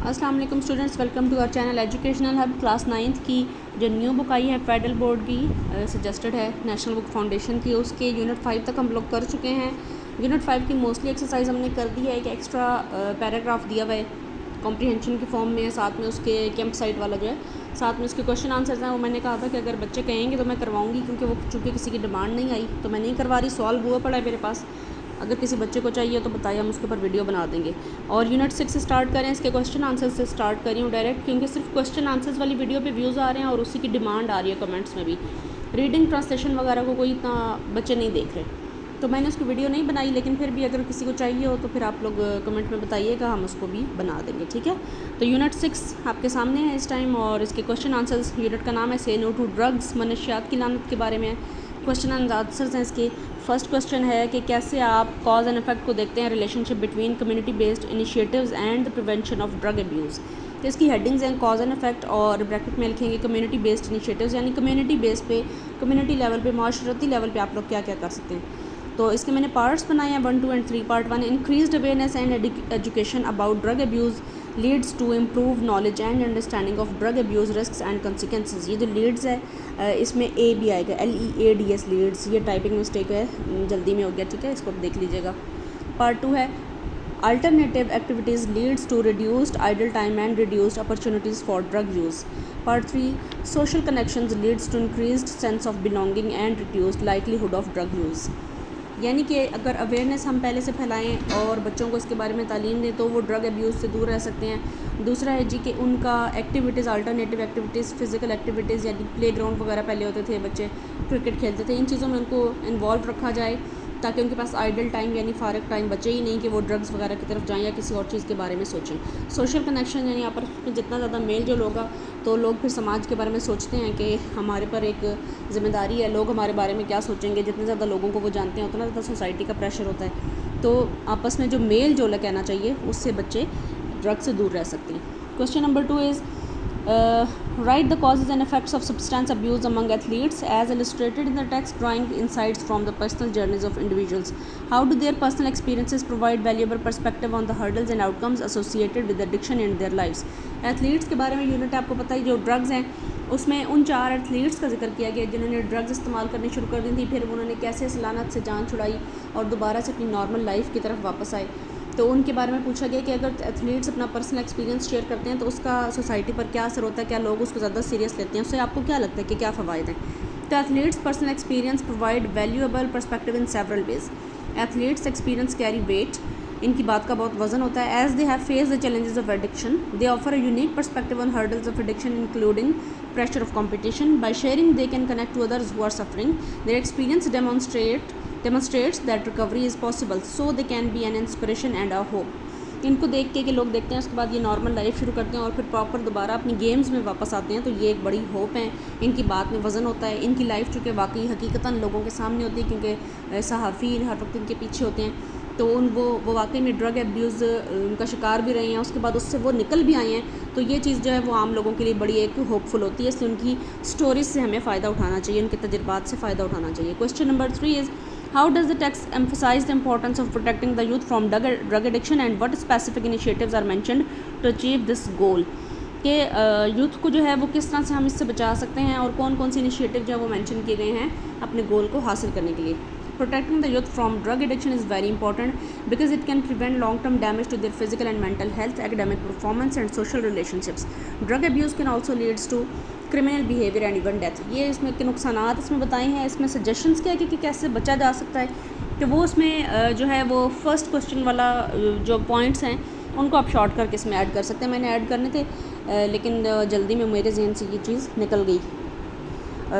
السلام علیکم students, welcome to our channel educational hub. Class 9th کی جو نیو بک آئی ہے فیڈرل بورڈ کی سجسٹڈ ہے نیشنل بک فاؤنڈیشن کی، اس کے یونٹ 5 تک ہم لوگ کر چکے ہیں. یونٹ 5 کی موسٹلی ایکسرسائز ہم نے کر دی ہے. ایک ایکسٹرا پیراگراف دیا ہوا ہے کمپریہنشن کے فارم میں، ساتھ میں اس کے کیمپ سائٹ والا جو ہے، ساتھ میں اس کے کوشچن آنسرز ہیں. وہ میں نے کہا تھا کہ اگر بچے کہیں گے تو میں کرواؤں گی، کیونکہ وہ چونکہ کسی کی ڈیمانڈ نہیں آئی تو میں نہیں کروا رہی. سوالو ہوا پڑا ہے میرے پاس، اگر کسی بچے کو چاہیے تو بتائیں، ہم اس کے اوپر ویڈیو بنا دیں گے. اور یونٹ 6 سے اسٹارٹ کریں، اس کے کوشچن آنسر سے اسٹارٹ کر رہی ہوں ڈائریکٹ، کیونکہ صرف کوشچن آنسرز والی ویڈیو پہ ویوز آ رہے ہیں اور اسی کی ڈیمانڈ آ رہی ہے کمنٹس میں بھی. ریڈنگ ٹرانسلیشن وغیرہ کو کوئی اتنا بچے نہیں دیکھ رہے، تو میں نے اس کی ویڈیو نہیں بنائی. لیکن پھر بھی اگر کسی کو چاہیے ہو تو پھر آپ لوگ کمنٹ میں بتائیے گا، ہم اس کو بھی بنا دیں گے، ٹھیک ہے. تو یونٹ 6 آپ کے سامنے ہے اس ٹائم، اور اس کے کوشچن آنسرز. یونٹ کا نام ہے سے نو ٹو ڈرگس، منشیات کی لعنت کے بارے میں. کوشچن اینڈ آنسرز ہیں اس کے. فرسٹ کوشچن ہے کہ کیسے آپ کاز اینڈ افیکٹ کو دیکھتے ہیں relation ship between community based initiatives and the prevention of drug abuse. تو اس کی ہیڈنگز ہیں کاز اینڈ افیکٹ، اور بریکٹ میں لکھیں گے کمیونٹی بیسڈ انیشیٹوز، یعنی کمیونٹی بیس پہ، کمیونٹی لیول پہ، معاشرتی لیول پہ آپ لوگ کیا کیا کر سکتے ہیں. تو اس کے میں نے پارٹس بنائے ہیں 1, 2 and 3. Part 1 increased awareness and education about drug abuse leads to improve knowledge and understanding of drug abuse risks and consequences. یہ جو لیڈز ہے اس میں اے بھی آئے گا، LEADS لیڈس. یہ ٹائپنگ مسٹیک ہے، جلدی میں ہو گیا، ٹھیک ہے، اس کو دیکھ لیجیے گا. پارٹ 2 ہے Alternative activities leads to reduced idle time and reduced opportunities for drug use. Part 3 Social connections leads to increased sense of belonging and reduced likelihood of drug use. یعنی کہ اگر اویئرنیس ہم پہلے سے پھیلائیں اور بچوں کو اس کے بارے میں تعلیم دیں تو وہ ڈرگ ابیوز سے دور رہ سکتے ہیں. دوسرا ہے جی کہ ان کا activities, alternative activities, physical activities, یعنی پلے گراؤنڈ وغیرہ پہلے ہوتے تھے، بچے کرکٹ کھیلتے تھے، ان چیزوں میں ان کو انوالو رکھا جائے تاکہ ان کے پاس آئیڈل ٹائم یعنی فارغ ٹائم بچے ہی نہیں کہ وہ ڈرگز وغیرہ کی طرف جائیں یا کسی اور چیز کے بارے میں سوچیں. سوشل کنیکشن یعنی آپس میں جتنا زیادہ میل جو ہوگا تو لوگ پھر سماج کے بارے میں سوچتے ہیں کہ ہمارے پر ایک ذمہ داری ہے، لوگ ہمارے بارے میں کیا سوچیں گے. جتنے زیادہ لوگوں کو وہ جانتے ہیں اتنا زیادہ سوسائٹی کا پریشر ہوتا ہے. تو آپس میں جو میل جو کہنا چاہیے اس سے بچے ڈرگ سے دور رہ سکتے ہیں. Question number 2 is write the causes and effects of substance abuse among athletes as illustrated in the text, drawing insights from the personal journeys of individuals. How do their personal experiences provide valuable perspective on the hurdles and outcomes associated with addiction in their lives. Athletes کے بارے میں unit آپ کو پتہ ہی، جو drugs ہیں اس میں ان 4 athletes کا ذکر کیا گیا جنہوں نے ڈرگز استعمال کرنی شروع کر دی تھی، پھر انہوں نے کیسے اس لعنت سے جان چھڑائی اور دوبارہ سے اپنی نارمل لائف کی طرف واپس آئے. تو ان کے بارے میں پوچھا گیا کہ اگر ایتھلیٹس اپنا پرسنل ایکسپیرینس شیئر کرتے ہیں تو اس کا سوسائٹی پر کیا اثر ہوتا ہے، کیا لوگ اس کو زیادہ سیریس لیتے ہیں، اس سے آپ کو کیا لگتا ہے کہ کیا فوائد ہیں. تو athletes personal experience provide valuable perspective in several ways. Athletes experience carry weight, ان کی بات کا بہت وزن ہوتا ہے. As they have face the challenges of addiction, they offer a unique perspective on hurdles of addiction including pressure of competition. By sharing they can connect to others who are suffering. Their experience demonstrates that recovery is possible, so they can be an inspiration and a hope. ان کو دیکھ کے کہ لوگ دیکھتے ہیں اس کے بعد یہ نارمل لائف شروع کرتے ہیں اور پھر پراپر دوبارہ اپنی گیمز میں واپس آتے ہیں، تو یہ ایک بڑی ہوپ ہے. ان کی بات میں وزن ہوتا ہے. ان کی لائف چونکہ واقعی حقیقتاً لوگوں کے سامنے ہوتی ہے، کیونکہ صحافی ہر وقت ان کے پیچھے ہوتے ہیں، تو وہ واقعی میں ڈرگ ایبیوز ان کا شکار بھی رہے ہیں، اس کے بعد اس سے وہ نکل بھی آئے ہیں. تو یہ چیز جو ہے وہ عام لوگوں کے لیے بڑی ایک ہوپ فل ہوتی ہے، اس لیے ان کی سٹوریز سے ہمیں فائدہ اٹھانا چاہیے، ان کے تجربات سے فائدہ اٹھانا چاہیے. Question number 3 is how does the text emphasize the importance of protecting the youth from drug addiction and what specific initiatives are mentioned to achieve this goal. کہ یوتھ کو جو ہے وہ کس طرح سے ہم اس سے بچا سکتے ہیں اور کون کون سی انیشیٹو جو ہے وہ مینشن کیے گئے ہیں اپنے گول کو حاصل کرنے کے لیے. Protecting the youth from drug addiction is very important because it can prevent long-term damage to their physical and mental health, academic performance and social relationships. Drug abuse can also leads to criminal behavior and even death. یہ اس میں کے نقصانات اس میں بتائے ہیں. اس میں suggestions کیا کہ کیسے بچا جا سکتا ہے، کہ وہ اس میں جو ہے وہ فرسٹ کوسچن والا جو پوائنٹس ہیں ان کو آپ شارٹ کر کے اس میں ایڈ کر سکتے ہیں. میں نے ایڈ کرنے تھے لیکن جلدی میں میرے ذہن سے یہ چیز نکل گئی.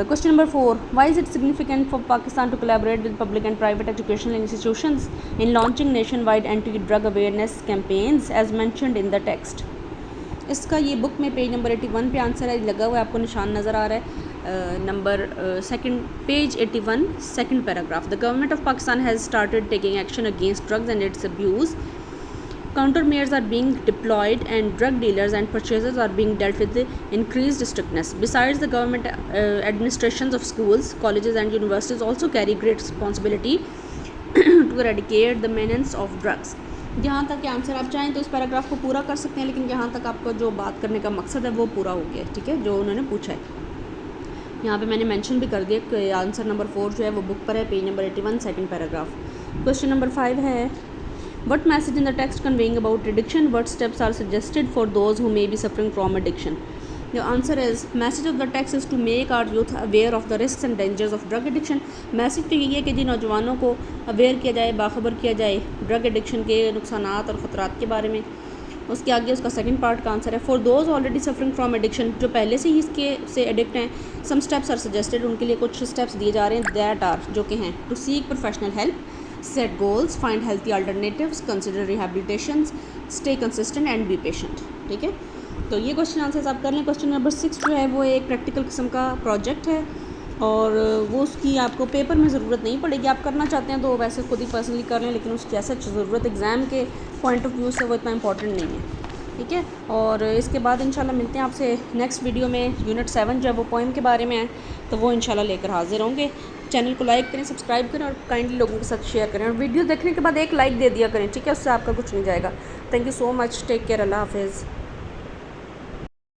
Question number 4. Why is it significant for Pakistan to collaborate with public and private educational institutions in launching nationwide anti-drug awareness campaigns as mentioned in the text? اس کا یہ بک میں پیج نمبر 81 پہ آنسر ہے لگا ہوا ہے، آپ کو نشان نظر آ رہا ہے. Number page 81 second paragraph. The government of Pakistan has started taking action against drugs and its abuse. Countermeasures are being deployed and drug dealers and purchasers are being dealt with increased strictness. Besides, the government administrations of schools, colleges and universities also carry great responsibility to eradicate the menace of drugs. جہاں تک کہ answer آپ چاہیں تو اس paragraph کو پورا کر سکتے ہیں، لیکن جہاں تک آپ کا جو بات کرنے کا مقصد ہے وہ پورا ہو گیا ہے، ٹھیک ہے، جو انہوں نے پوچھا ہے. یہاں پہ میں نے مینشن بھی کر دیا کہ آنسر نمبر 4 جو ہے وہ بک پر ہے، page number 81 second paragraph. Question number 5 ہے what message in the text conveying about addiction, what steps are suggested for those who may be suffering from addiction. The answer is message of the text is to make our youth aware of the risks and dangers of drug addiction. Message تو یہی ہے کہ جی نوجوانوں کو aware کیا جائے، باخبر کیا جائے ڈرگ ایڈکشن کے نقصانات اور خطرات کے بارے میں. اس کے آگے اس کا سیکنڈ پارٹ کا آنسر ہے for those already suffering from addiction, جو پہلے سے ہی اس کے سے ایڈکٹ ہیں، سم اسٹیپس آر سجیسٹڈ، ان کے لیے کچھ اسٹیپس دیے جا رہے ہیں، دیٹ آر جو کہ ہیں to seek professional help, set goals, find healthy alternatives, consider rehabilitations, stay consistent and be patient. ٹھیک ہے، تو یہ کوشچن آنسرز آپ کر لیں. کوشچن نمبر 6 جو ہے وہ ایک پریکٹیکل قسم کا پروجیکٹ ہے اور وہ اس کی آپ کو پیپر میں ضرورت نہیں پڑے گی. آپ کرنا چاہتے ہیں تو ویسے خود ہی پرسنلی کر لیں، لیکن اس کی ایسا ضرورت ایگزام کے پوائنٹ آف ویو سے وہ اتنا امپورٹنٹ نہیں ہے. ٹھیک ہے، اور اس کے بعد انشاءاللہ ملتے ہیں آپ سے نیکسٹ ویڈیو میں. یونٹ 7 جو ہے وہ پوئم کے بارے میں ہے، تو وہ انشاءاللہ لے کر حاضر ہوں گے. چینل کو لائک کریں، سبسکرائب کریں اور کائنڈلی لوگوں کے ساتھ شیئر کریں، اور ویڈیو دیکھنے کے بعد ایک لائک دے دیا کریں. ٹھیک ہے، اس سے آپ کا کچھ نہیں جائے گا. Thank you so much, take care, اللہ حافظ.